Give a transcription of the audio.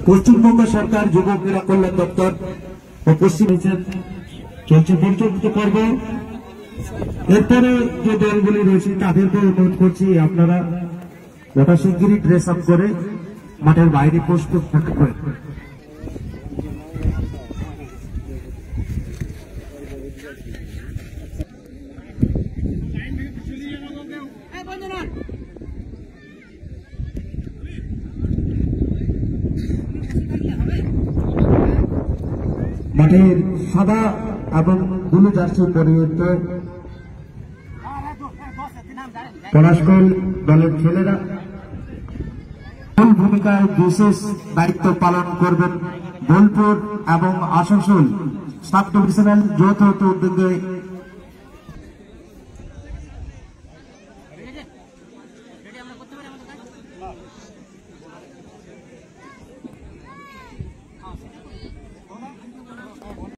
পশ্চিমবঙ্গ সরকার যুব ক্রীড়া কল্যাণ দপ্তর ও পশ্চিম চলছে পঞ্চম পর্ব। এরপরে যে দলগুলি রয়েছে তাদেরকে অনুরোধ করছি আপনারা যথাশীঘ্রই ড্রেস আপ করে মাঠের বাইরে প্রস্তুত থাকবেন। মাঠের সাদা এবং ব্লু জার্সি পরিহিত পলাশকল দলের ছেলেরা মূল ভূমিকায় বিশেষ দায়িত্ব পালন করবেন বোলপুর এবং আসানসোল সাব ডিভিশনাল যৌথ উদ্যোগে